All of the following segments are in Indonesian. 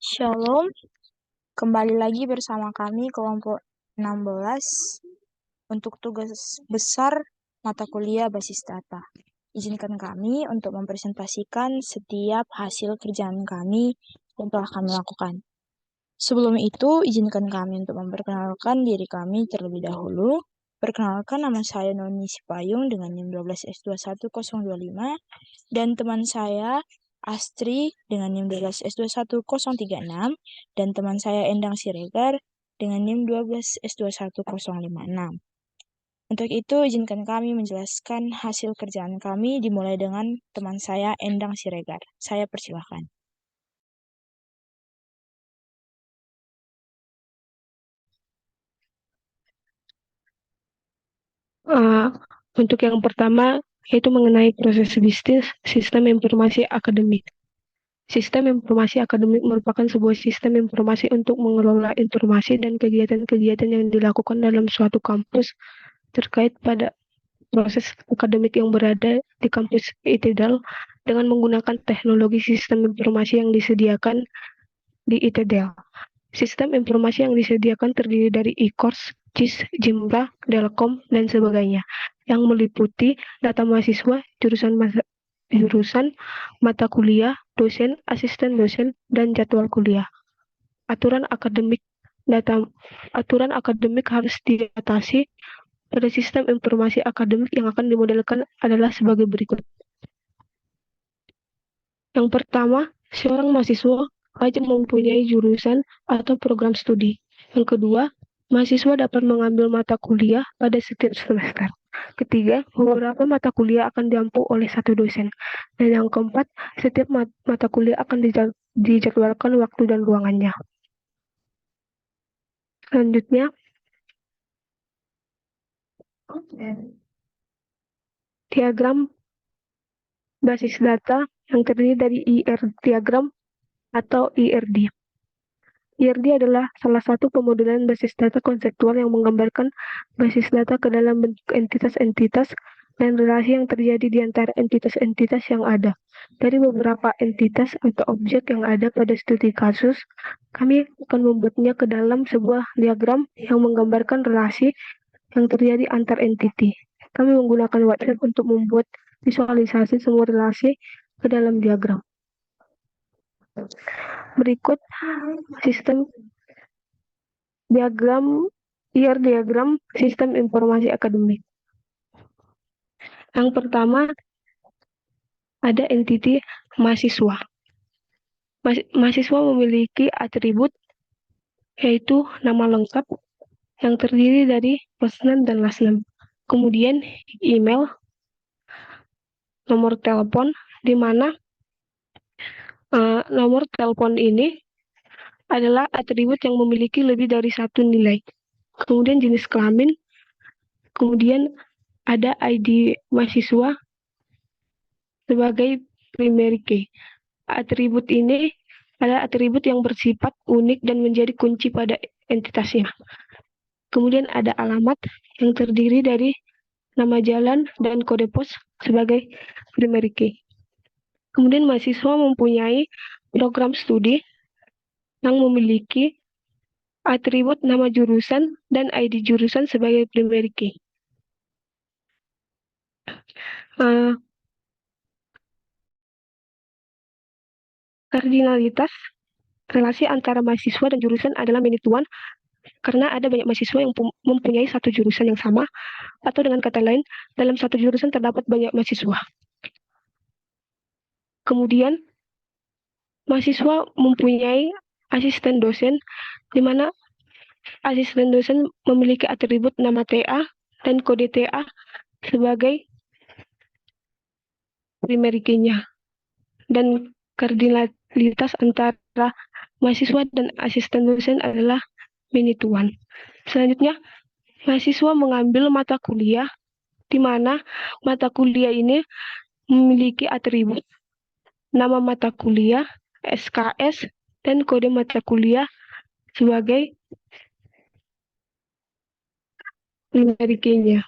Shalom, kembali lagi bersama kami kelompok 16 untuk tugas besar mata kuliah basis data. Izinkan kami untuk mempresentasikan setiap hasil kerjaan kami yang telah kami lakukan. Sebelum itu, izinkan kami untuk memperkenalkan diri kami terlebih dahulu. Perkenalkan, nama saya Noni Sipayung dengan NIM 12S21025 dan teman saya Astri dengan NIM 12S21036 dan teman saya Endang Siregar dengan NIM 12S21056. Untuk itu, izinkan kami menjelaskan hasil kerjaan kami dimulai dengan teman saya Endang Siregar. Saya persilahkan. Uh, untuk yang pertama, yaitu mengenai proses bisnis sistem informasi akademik. Sistem informasi akademik merupakan sebuah sistem informasi untuk mengelola informasi dan kegiatan-kegiatan yang dilakukan dalam suatu kampus terkait pada proses akademik yang berada di kampus ITDAL dengan menggunakan teknologi sistem informasi yang disediakan di ITDAL. Sistem informasi yang disediakan terdiri dari e-course, JIS, Jimbra, Delkom, dan sebagainya, yang meliputi data mahasiswa, jurusan mata kuliah, dosen, asisten dosen, dan jadwal kuliah. Aturan akademik harus diatasi pada sistem informasi akademik yang akan dimodelkan adalah sebagai berikut. Yang pertama, seorang mahasiswa wajib mempunyai jurusan atau program studi. Yang kedua, mahasiswa dapat mengambil mata kuliah pada setiap semester. Ketiga, beberapa mata kuliah akan diampu oleh satu dosen. Dan yang keempat, setiap mata kuliah akan dijadwalkan waktu dan ruangannya. Selanjutnya, diagram basis data yang terdiri dari diagram atau IRD. IRD adalah salah satu pemodelan basis data konseptual yang menggambarkan basis data ke dalam bentuk entitas-entitas dan relasi yang terjadi di antara entitas-entitas yang ada. Dari beberapa entitas atau objek yang ada pada studi kasus, kami akan membuatnya ke dalam sebuah diagram yang menggambarkan relasi yang terjadi antar entiti. Kami menggunakan Whiteboard untuk membuat visualisasi semua relasi ke dalam diagram. Berikut sistem diagram sistem informasi akademik. Yang pertama, ada entiti mahasiswa. Mahasiswa memiliki atribut yaitu nama lengkap yang terdiri dari first name dan last name. Kemudian email, nomor telepon, di mana nomor telepon ini adalah atribut yang memiliki lebih dari satu nilai. Kemudian jenis kelamin, kemudian ada ID mahasiswa sebagai primary key. Atribut ini adalah atribut yang bersifat unik dan menjadi kunci pada entitasnya. Kemudian ada alamat yang terdiri dari nama jalan dan kode pos sebagai primary key. Kemudian mahasiswa mempunyai program studi yang memiliki atribut nama jurusan dan ID jurusan sebagai primary key. Kardinalitas relasi antara mahasiswa dan jurusan adalah many-to-one karena ada banyak mahasiswa yang mempunyai satu jurusan yang sama, atau dengan kata lain, dalam satu jurusan terdapat banyak mahasiswa. Kemudian, mahasiswa mempunyai asisten dosen, di mana asisten dosen memiliki atribut nama TA dan kode TA sebagai primary key-nya. Dan kardinalitas antara mahasiswa dan asisten dosen adalah many-to-one. Selanjutnya, mahasiswa mengambil mata kuliah, di mana mata kuliah ini memiliki atribut nama mata kuliah, SKS, dan kode mata kuliah sebagai primary key-nya.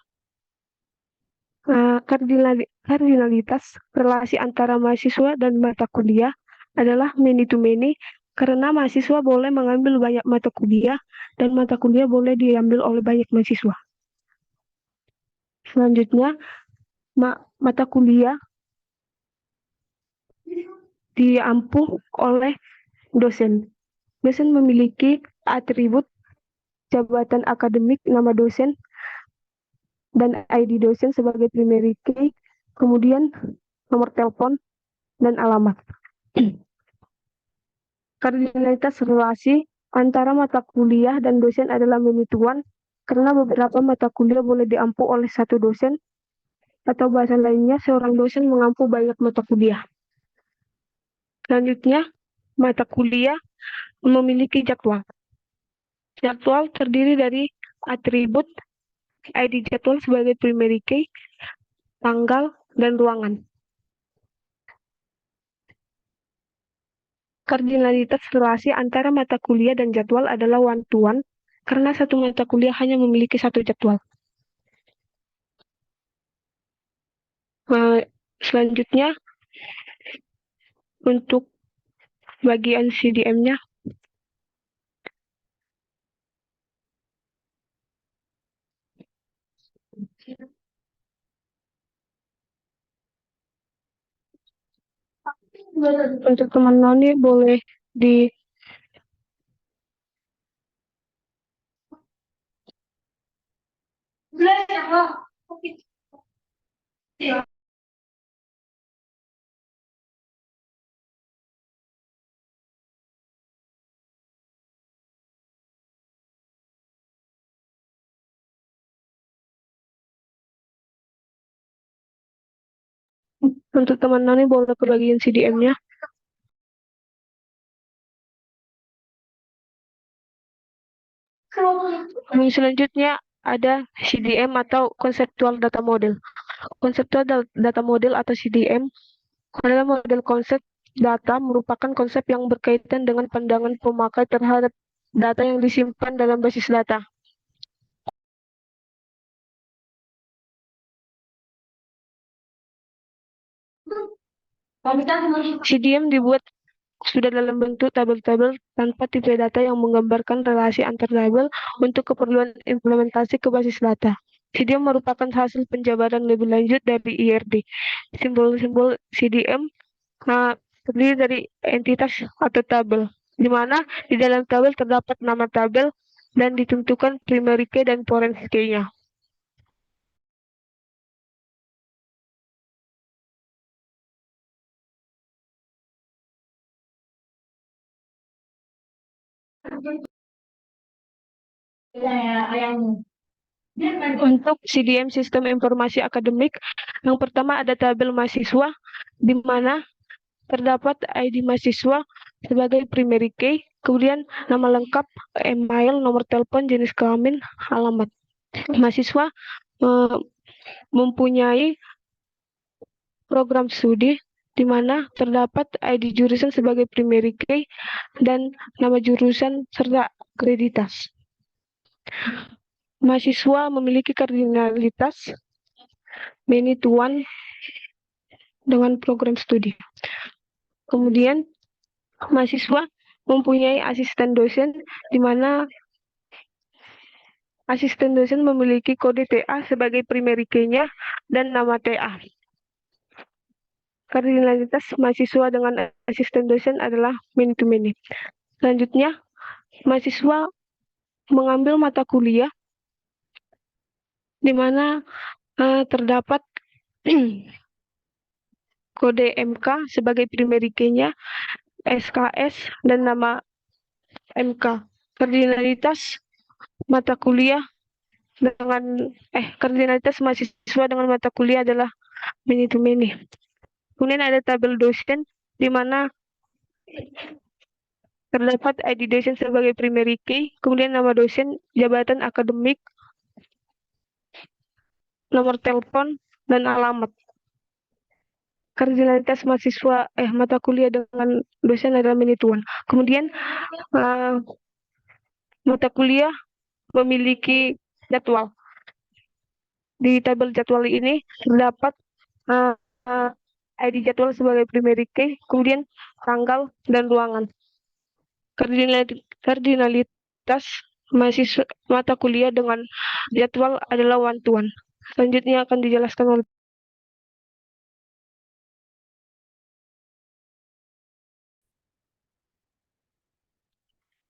Kardinalitas relasi antara mahasiswa dan mata kuliah adalah many to many karena mahasiswa boleh mengambil banyak mata kuliah dan mata kuliah boleh diambil oleh banyak mahasiswa. Selanjutnya, mata kuliah diampu oleh dosen. Dosen memiliki atribut jabatan akademik, nama dosen, dan ID dosen sebagai primary key, kemudian nomor telepon dan alamat. Kardinalitas relasi antara mata kuliah dan dosen adalah menentukan karena beberapa mata kuliah boleh diampu oleh satu dosen atau bahasa lainnya seorang dosen mengampu banyak mata kuliah. Selanjutnya, mata kuliah memiliki jadwal. Jadwal terdiri dari atribut ID jadwal sebagai primary key, tanggal, dan ruangan. Kardinalitas relasi antara mata kuliah dan jadwal adalah one-to-one karena satu mata kuliah hanya memiliki satu jadwal. Selanjutnya, untuk bagian CDM-nya, untuk teman Noni boleh di untuk teman Noni boleh ke bagian CDM-nya. Selanjutnya ada CDM atau Conceptual Data Model. Conceptual Data Model atau CDM adalah model konsep data merupakan konsep yang berkaitan dengan pandangan pemakai terhadap data yang disimpan dalam basis data. CDM dibuat sudah dalam bentuk tabel-tabel tanpa tipe data yang menggambarkan relasi antar tabel untuk keperluan implementasi ke basis data. CDM merupakan hasil penjabaran lebih lanjut dari IRD. Simbol-simbol CDM terdiri dari entitas atau tabel, di mana di dalam tabel terdapat nama tabel dan ditentukan primary key dan foreign key-nya. Untuk CDM Sistem Informasi Akademik, yang pertama ada tabel mahasiswa, di mana terdapat ID mahasiswa sebagai primary key, kemudian nama lengkap, email, nomor telepon, jenis kelamin, alamat. Mahasiswa mempunyai program studi di mana terdapat ID jurusan sebagai primary key dan nama jurusan serta akreditas. Mahasiswa memiliki kardinalitas many to one dengan program studi. Kemudian mahasiswa mempunyai asisten dosen di mana asisten dosen memiliki kode TA sebagai primary key-nya dan nama TA. Kardinalitas mahasiswa dengan asisten dosen adalah many to many. Selanjutnya, mahasiswa mengambil mata kuliah di mana terdapat kode MK sebagai primary key-nya, SKS, dan nama MK. Kardinalitas mata kuliah dengan kardinalitas mahasiswa dengan mata kuliah adalah many to many. Kemudian ada tabel dosen di mana terdapat ID dosen sebagai primary key, kemudian nama dosen, jabatan akademik, nomor telepon, dan alamat. Kardinalitas mahasiswa mata kuliah dengan dosen adalah many to one. Kemudian mata kuliah memiliki jadwal. Di tabel jadwal ini terdapat ID jadwal sebagai primary key, kemudian tanggal dan ruangan. Kardinalitas mahasiswa mata kuliah dengan jadwal adalah one-to-one. Selanjutnya akan dijelaskan oleh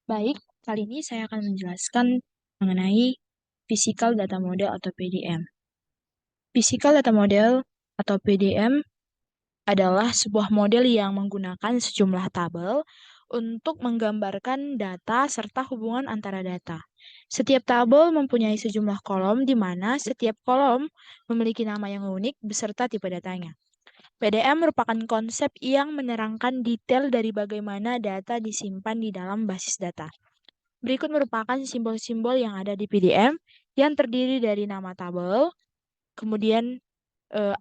Baik, kali ini saya akan menjelaskan mengenai Physical Data Model atau PDM. Physical Data Model atau PDM adalah sebuah model yang menggunakan sejumlah tabel untuk menggambarkan data serta hubungan antara data. Setiap tabel mempunyai sejumlah kolom di mana setiap kolom memiliki nama yang unik beserta tipe datanya. PDM merupakan konsep yang menerangkan detail dari bagaimana data disimpan di dalam basis data. Berikut merupakan simbol-simbol yang ada di PDM yang terdiri dari nama tabel, kemudian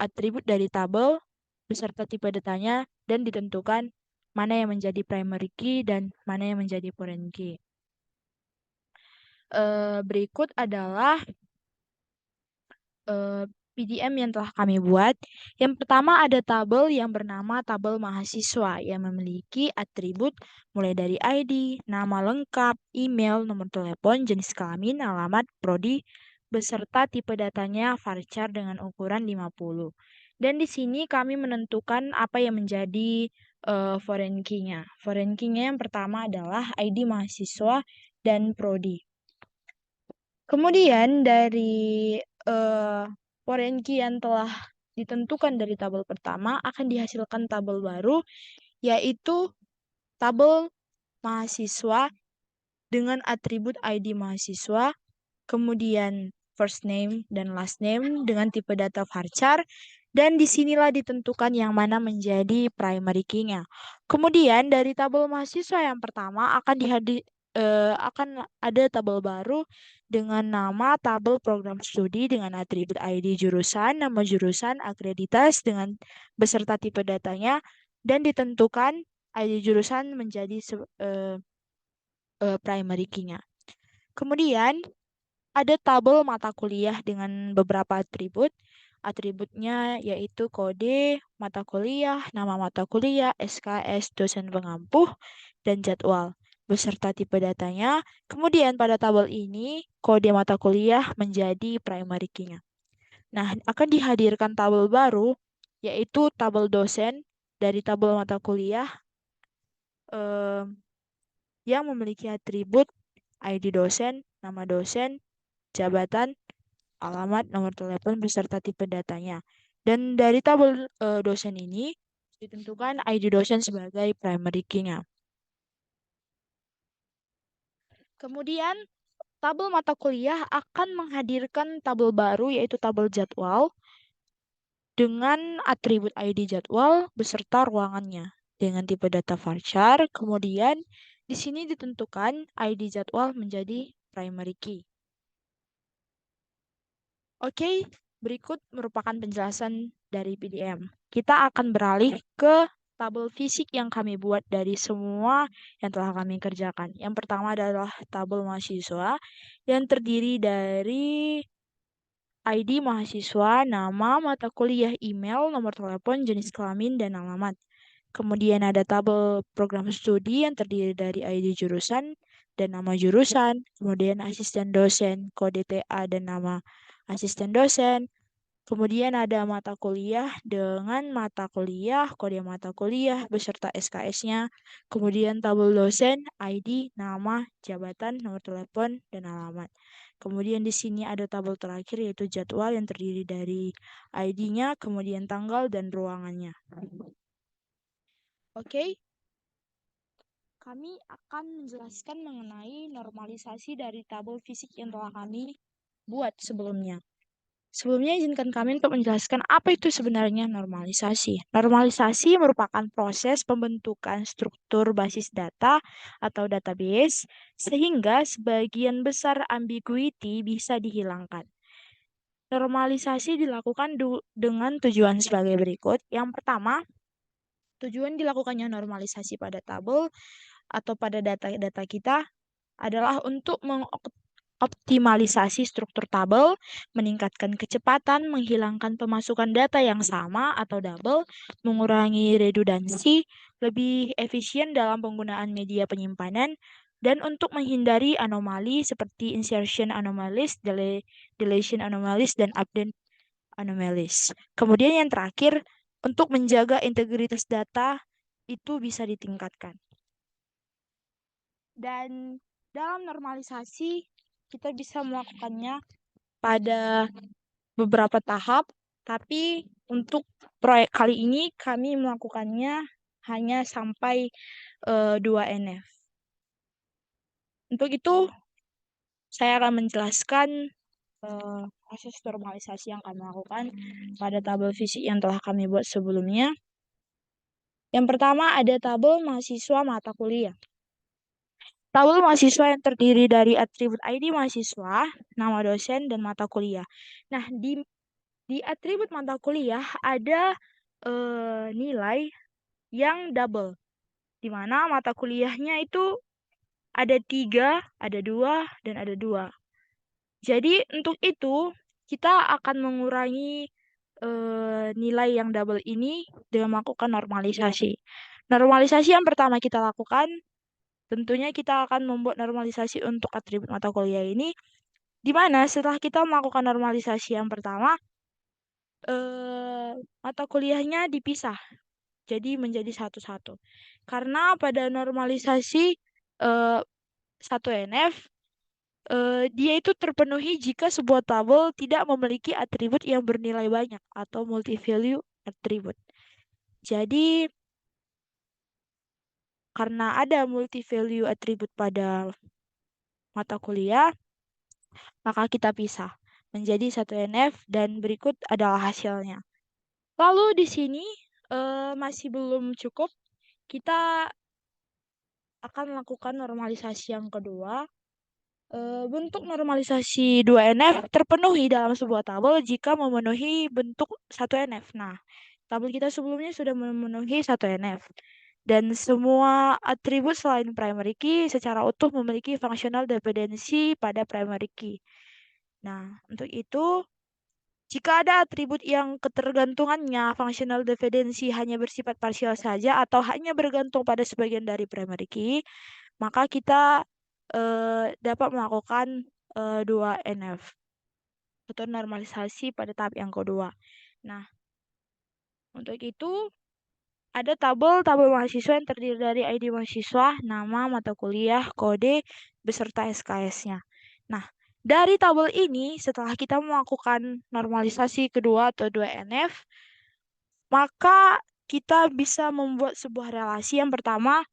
atribut dari tabel, beserta tipe datanya, dan ditentukan mana yang menjadi primary key dan mana yang menjadi foreign key. Berikut adalah PDM yang telah kami buat. Yang pertama ada tabel yang bernama tabel mahasiswa yang memiliki atribut mulai dari ID, nama lengkap, email, nomor telepon, jenis kelamin, alamat, prodi, beserta tipe datanya varchar dengan ukuran 50. Dan di sini kami menentukan apa yang menjadi foreign key-nya. Foreign key-nya yang pertama adalah ID mahasiswa dan prodi. Kemudian dari foreign key yang telah ditentukan dari tabel pertama akan dihasilkan tabel baru, yaitu tabel mahasiswa dengan atribut ID mahasiswa, kemudian first name dan last name dengan tipe data varchar, dan disinilah ditentukan yang mana menjadi primary key-nya. Kemudian dari tabel mahasiswa yang pertama akan ada tabel baru dengan nama tabel program studi dengan atribut ID jurusan, nama jurusan, akreditas dengan beserta tipe datanya, dan ditentukan ID jurusan menjadi primary key-nya. Kemudian ada tabel mata kuliah dengan beberapa atribut. Atributnya yaitu kode mata kuliah, nama mata kuliah, SKS, dosen pengampuh, dan jadwal beserta tipe datanya. Kemudian pada tabel ini kode mata kuliah menjadi primary key-nya. Nah, akan dihadirkan tabel baru yaitu tabel dosen dari tabel mata kuliah yang memiliki atribut ID dosen, nama dosen, jabatan, alamat, nomor telepon, beserta tipe datanya. Dan dari tabel dosen ini ditentukan ID dosen sebagai primary key-nya. Kemudian tabel mata kuliah akan menghadirkan tabel baru yaitu tabel jadwal dengan atribut ID jadwal beserta ruangannya dengan tipe data varchar. Kemudian di sini ditentukan ID jadwal menjadi primary key. Oke, berikut merupakan penjelasan dari PDM. Kita akan beralih ke tabel fisik yang kami buat dari semua yang telah kami kerjakan. Yang pertama adalah tabel mahasiswa yang terdiri dari ID mahasiswa, nama, mata kuliah, email, nomor telepon, jenis kelamin, dan alamat. Kemudian ada tabel program studi yang terdiri dari ID jurusan dan nama jurusan, kemudian asisten dosen, kode TA dan nama asisten dosen. Kemudian ada mata kuliah dengan mata kuliah, kode mata kuliah beserta SKS-nya. Kemudian tabel dosen, ID, nama, jabatan, nomor telepon, dan alamat. Kemudian di sini ada tabel terakhir yaitu jadwal yang terdiri dari ID-nya, kemudian tanggal dan ruangannya. Oke. Kami akan menjelaskan mengenai normalisasi dari tabel fisik yang telah kami buat sebelumnya. Sebelumnya izinkan kami untuk menjelaskan apa itu sebenarnya normalisasi. Normalisasi merupakan proses pembentukan struktur basis data atau database sehingga sebagian besar ambiguity bisa dihilangkan. Normalisasi dilakukan dengan tujuan sebagai berikut. Yang pertama, tujuan dilakukannya normalisasi pada tabel atau pada data-data kita adalah untuk optimalisasi struktur tabel, meningkatkan kecepatan, menghilangkan pemasukan data yang sama atau double, mengurangi redundansi, lebih efisien dalam penggunaan media penyimpanan, dan untuk menghindari anomali seperti insertion anomalies, deletion anomalies, dan update anomalies. Kemudian yang terakhir, untuk menjaga integritas data itu bisa ditingkatkan. Dan dalam normalisasi, kita bisa melakukannya pada beberapa tahap, tapi untuk proyek kali ini kami melakukannya hanya sampai 2 NF. Untuk itu, saya akan menjelaskan proses normalisasi yang kami lakukan pada tabel fisik yang telah kami buat sebelumnya. Yang pertama ada tabel mahasiswa mata kuliah. Tabel mahasiswa yang terdiri dari atribut ID mahasiswa, nama dosen, dan mata kuliah. Nah, di atribut mata kuliah ada nilai yang double, di mana mata kuliahnya itu ada 3, ada 2, dan ada 2. Jadi, untuk itu, kita akan mengurangi nilai yang double ini dengan melakukan normalisasi. Normalisasi yang pertama kita lakukan, tentunya kita akan membuat normalisasi untuk atribut mata kuliah ini, di mana setelah kita melakukan normalisasi yang pertama, mata kuliahnya dipisah, jadi menjadi satu-satu. Karena pada normalisasi 1 NF, dia itu terpenuhi jika sebuah tabel tidak memiliki atribut yang bernilai banyak atau multi-value atribut. Jadi, karena ada multi-value atribut pada mata kuliah, maka kita pisah menjadi 1 NF dan berikut adalah hasilnya. Lalu di sini masih belum cukup, kita akan melakukan normalisasi yang kedua. Bentuk normalisasi 2 NF terpenuhi dalam sebuah tabel jika memenuhi bentuk 1 NF. Nah, tabel kita sebelumnya sudah memenuhi 1 NF. Dan semua atribut selain primary key secara utuh memiliki functional dependency pada primary key. Nah, untuk itu, jika ada atribut yang ketergantungannya functional dependency hanya bersifat parsial saja atau hanya bergantung pada sebagian dari primary key, maka kita dapat melakukan 2 NF atau normalisasi pada tahap yang kedua. Nah, untuk itu ada tabel mahasiswa yang terdiri dari ID mahasiswa, nama, mata kuliah, kode, beserta SKS-nya. Nah, dari tabel ini setelah kita melakukan normalisasi kedua atau 2 NF, maka kita bisa membuat sebuah relasi. Yang pertama,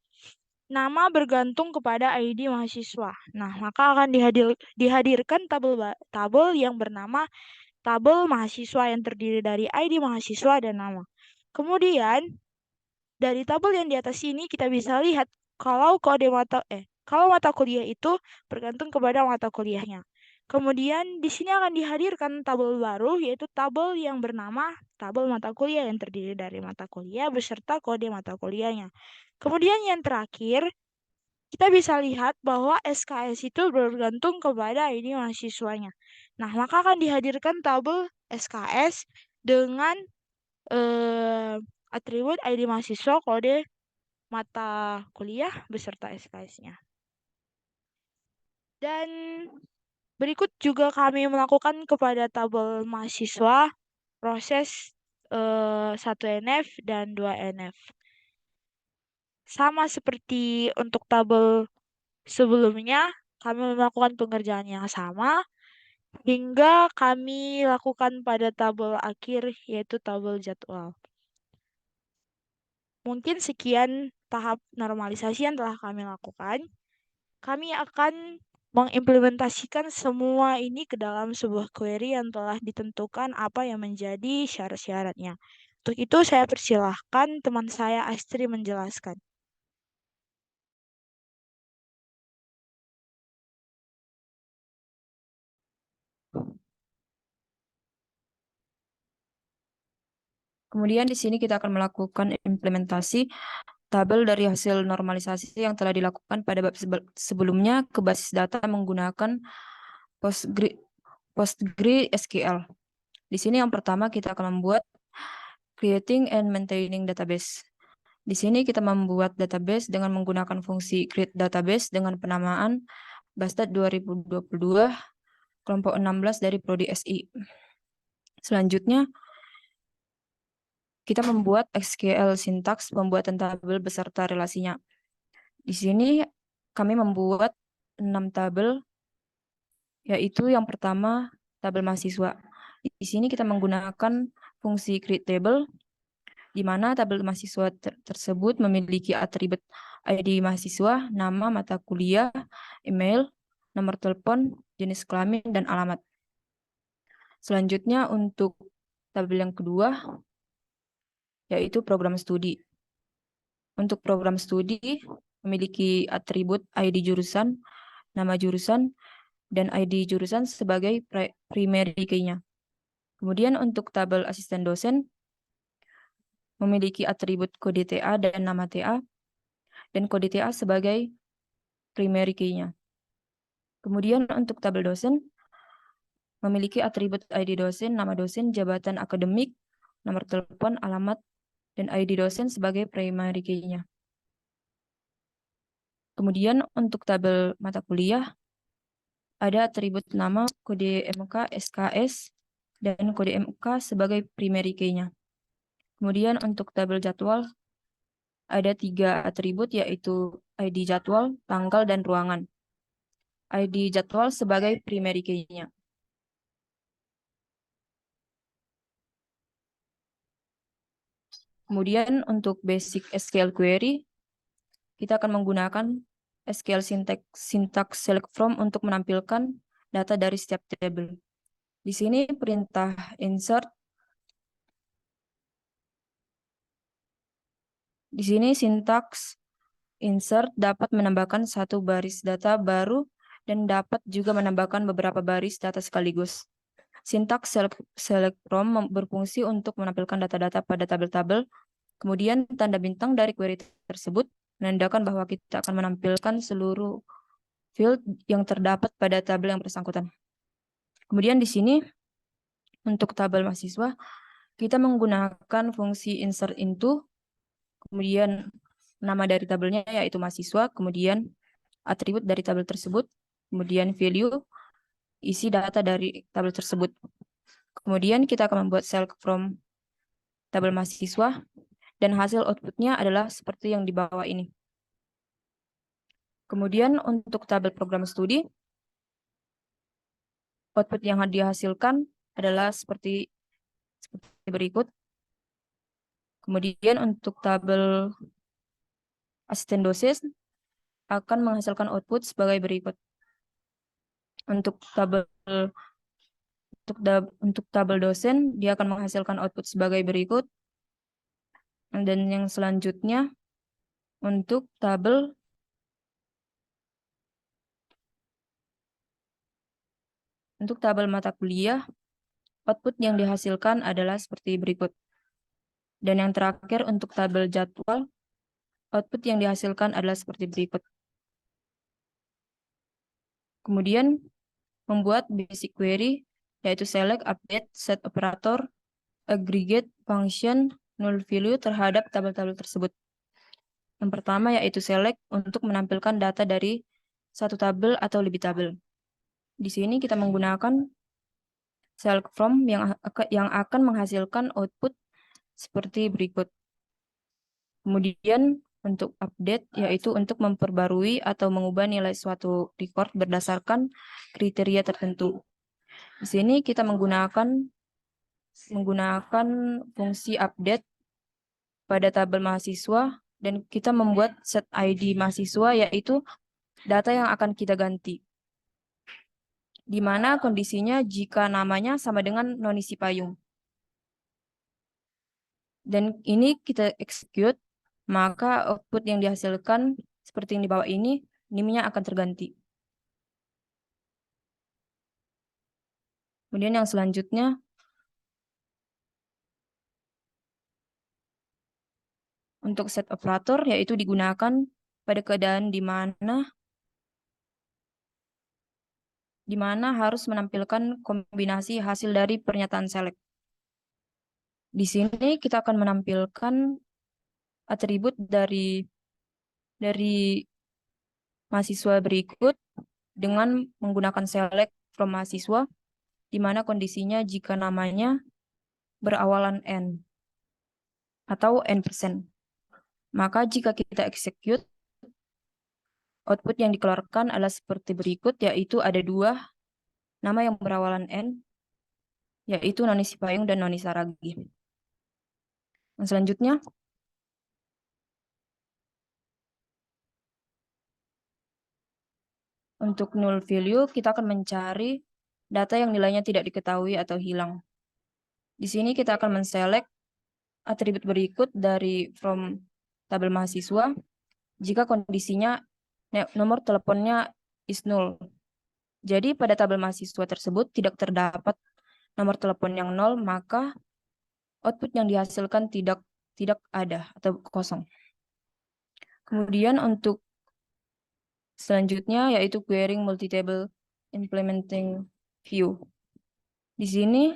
nama bergantung kepada ID mahasiswa. Nah, maka akan dihadirkan tabel yang bernama tabel mahasiswa yang terdiri dari ID mahasiswa dan nama. Kemudian, dari tabel yang di atas ini kita bisa lihat kalau mata kuliah itu bergantung kepada mata kuliahnya. Kemudian di sini akan dihadirkan tabel baru, yaitu tabel yang bernama tabel mata kuliah yang terdiri dari mata kuliah beserta kode mata kuliahnya. Kemudian yang terakhir, kita bisa lihat bahwa SKS itu bergantung kepada ID mahasiswanya. Nah, maka akan dihadirkan tabel SKS dengan atribut ID mahasiswa, kode mata kuliah beserta SKS-nya. Dan berikut juga kami melakukan kepada tabel mahasiswa proses 1 NF dan 2 NF. Sama seperti untuk tabel sebelumnya, kami melakukan pengerjaan yang sama hingga kami lakukan pada tabel akhir, yaitu tabel jadwal. Mungkin sekian tahap normalisasi yang telah kami lakukan. Kami akan mengimplementasikan semua ini ke dalam sebuah query yang telah ditentukan apa yang menjadi syarat-syaratnya. Untuk itu saya persilahkan teman saya Astri menjelaskan. Kemudian di sini kita akan melakukan implementasi tabel dari hasil normalisasi yang telah dilakukan pada bab sebelumnya ke basis data menggunakan PostgreSQL. Di sini yang pertama kita akan membuat creating and maintaining database. Di sini kita membuat database dengan menggunakan fungsi create database dengan penamaan Bastat 2022 kelompok 16 dari Prodi SI. Selanjutnya, kita membuat SQL sintaks pembuatan tabel beserta relasinya. Di sini kami membuat 6 tabel, yaitu yang pertama tabel mahasiswa. Di sini kita menggunakan fungsi create table, di mana tabel mahasiswa tersebut memiliki atribut ID mahasiswa, nama, mata kuliah, email, nomor telepon, jenis kelamin, dan alamat. Selanjutnya untuk tabel yang kedua, yaitu program studi. Untuk program studi memiliki atribut ID jurusan, nama jurusan, dan ID jurusan sebagai primary key-nya. Kemudian untuk tabel asisten dosen memiliki atribut kode TA dan nama TA, dan kode TA sebagai primary key-nya. Kemudian untuk tabel dosen memiliki atribut ID dosen, nama dosen, jabatan akademik, nomor telepon, alamat, dan ID dosen sebagai primary key-nya. Kemudian untuk tabel mata kuliah ada atribut nama, kode MK, SKS, dan kode MK sebagai primary key-nya. Kemudian untuk tabel jadwal ada 3 atribut, yaitu ID jadwal, tanggal, dan ruangan. ID jadwal sebagai primary key-nya. Kemudian untuk basic SQL query, kita akan menggunakan SQL syntax select from untuk menampilkan data dari setiap table. Di sini perintah insert. Di sini sintaks insert dapat menambahkan 1 baris data baru dan dapat juga menambahkan beberapa baris data sekaligus. Sintaks select from berfungsi untuk menampilkan data-data pada tabel-tabel. Kemudian tanda bintang dari query tersebut menandakan bahwa kita akan menampilkan seluruh field yang terdapat pada tabel yang bersangkutan. Kemudian di sini untuk tabel mahasiswa kita menggunakan fungsi insert into, kemudian nama dari tabelnya yaitu mahasiswa, kemudian atribut dari tabel tersebut, kemudian value, isi data dari tabel tersebut. Kemudian kita akan membuat select from tabel mahasiswa, dan hasil outputnya adalah seperti yang di bawah ini. Kemudian untuk tabel program studi, output yang dihasilkan adalah seperti berikut. Kemudian untuk tabel asisten dosen akan menghasilkan output sebagai berikut. Untuk tabel dosen dia akan menghasilkan output sebagai berikut. Dan yang selanjutnya untuk tabel mata kuliah, output yang dihasilkan adalah seperti berikut. Dan yang terakhir untuk tabel jadwal, output yang dihasilkan adalah seperti berikut. Kemudian membuat basic query, yaitu select, update, set operator, aggregate, function, null value terhadap tabel-tabel tersebut. Yang pertama yaitu select untuk menampilkan data dari satu tabel atau lebih tabel. Di sini kita menggunakan select from yang akan menghasilkan output seperti berikut. Kemudian untuk update yaitu untuk memperbarui atau mengubah nilai suatu record berdasarkan kriteria tertentu. Di sini kita menggunakan fungsi update pada tabel mahasiswa, dan kita membuat set ID mahasiswa yaitu data yang akan kita ganti, di mana kondisinya jika namanya sama dengan Nonisi Payung. Dan ini kita execute, maka output yang dihasilkan seperti yang di bawah ini, NIM-nya akan terganti. Kemudian yang selanjutnya, untuk set operator yaitu digunakan pada keadaan di mana di mana harus menampilkan kombinasi hasil dari pernyataan select. Di sini kita akan menampilkan atribut dari mahasiswa berikut dengan menggunakan select from mahasiswa, di mana kondisinya jika namanya berawalan N atau N%. Maka jika kita execute, output yang dikeluarkan adalah seperti berikut, yaitu ada 2 nama yang berawalan N, yaitu Noni Sipayung dan Noni Saragi. Yang selanjutnya, untuk null value, kita akan mencari data yang nilainya tidak diketahui atau hilang. Di sini kita akan men-select atribut berikut dari from tabel mahasiswa jika kondisinya nomor teleponnya is null. Jadi pada tabel mahasiswa tersebut tidak terdapat nomor telepon yang 0, maka output yang dihasilkan tidak ada atau kosong. Kemudian untuk selanjutnya yaitu querying multi-table implementing view. Di sini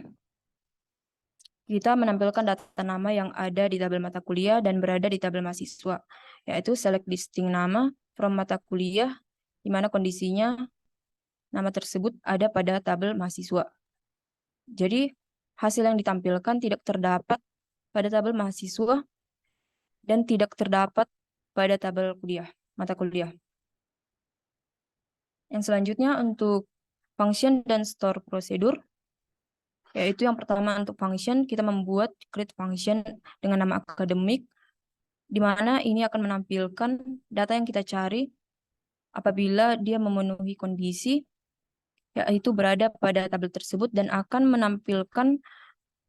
kita menampilkan data nama yang ada di tabel mata kuliah dan berada di tabel mahasiswa, yaitu select listing nama from mata kuliah, di mana kondisinya nama tersebut ada pada tabel mahasiswa. Jadi, hasil yang ditampilkan tidak terdapat pada tabel mahasiswa dan tidak terdapat pada tabel mata kuliah. Yang selanjutnya untuk function dan store prosedur, yaitu yang pertama untuk function, kita membuat create function dengan nama akademik, di mana ini akan menampilkan data yang kita cari apabila dia memenuhi kondisi, yaitu berada pada tabel tersebut, dan akan menampilkan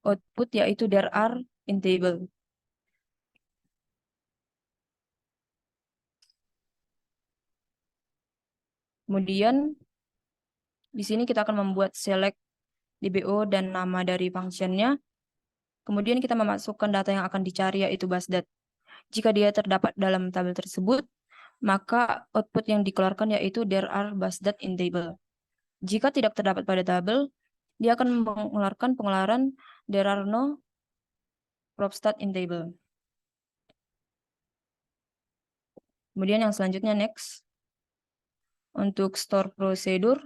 output yaitu there are in table. Kemudian di sini kita akan membuat select DBO dan nama dari functionnya. Kemudian kita memasukkan data yang akan dicari yaitu basdat. Jika dia terdapat dalam tabel tersebut, maka output yang dikeluarkan yaitu there are basdat in table. Jika tidak terdapat pada tabel, dia akan mengeluarkan pengeluaran there are no propstat in table. Kemudian yang selanjutnya next. Untuk store prosedur,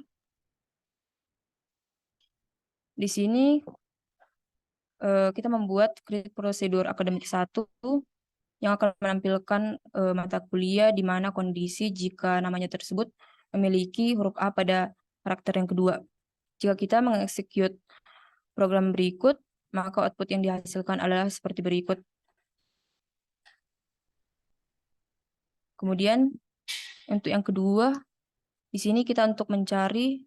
di sini kita membuat create prosedur akademik 1 yang akan menampilkan mata kuliah di mana kondisi jika namanya tersebut memiliki huruf A pada karakter yang kedua. Jika kita mengeksekut program berikut, maka output yang dihasilkan adalah seperti berikut. Kemudian untuk yang kedua, di sini kita untuk mencari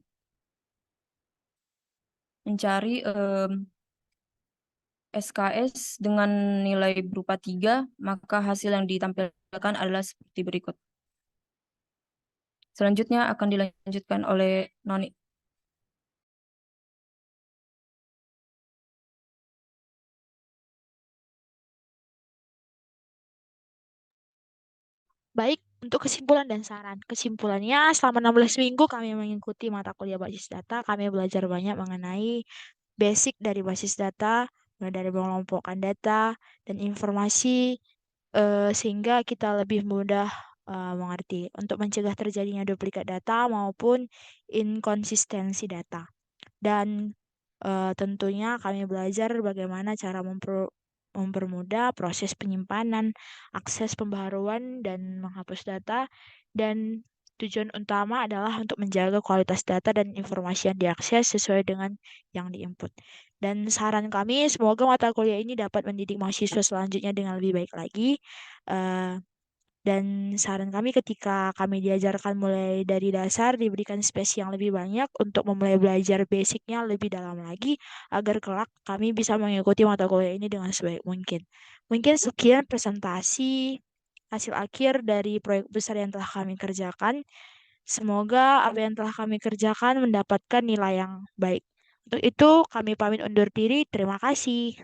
SKS dengan nilai berupa 3, maka hasil yang ditampilkan adalah seperti berikut. Selanjutnya akan dilanjutkan oleh Noni. Baik, untuk kesimpulan dan saran. Kesimpulannya, selama 16 minggu kami mengikuti mata kuliah basis data, kami belajar banyak mengenai basic dari basis data, mulai dari mengelompokkan data dan informasi, sehingga kita lebih mudah mengerti untuk mencegah terjadinya duplikat data maupun inkonsistensi data. Dan tentunya kami belajar bagaimana cara mempermudah proses penyimpanan, akses pembaharuan, dan menghapus data. Dan tujuan utama adalah untuk menjaga kualitas data dan informasi yang diakses sesuai dengan yang diinput. Dan saran kami, semoga mata kuliah ini dapat mendidik mahasiswa selanjutnya dengan lebih baik lagi. Dan saran kami ketika kami diajarkan mulai dari dasar, diberikan space yang lebih banyak untuk memulai belajar basicnya lebih dalam lagi, agar kelak kami bisa mengikuti mata kuliah ini dengan sebaik mungkin. Mungkin sekian presentasi hasil akhir dari proyek besar yang telah kami kerjakan. Semoga apa yang telah kami kerjakan mendapatkan nilai yang baik. Untuk itu, kami pamit undur diri. Terima kasih.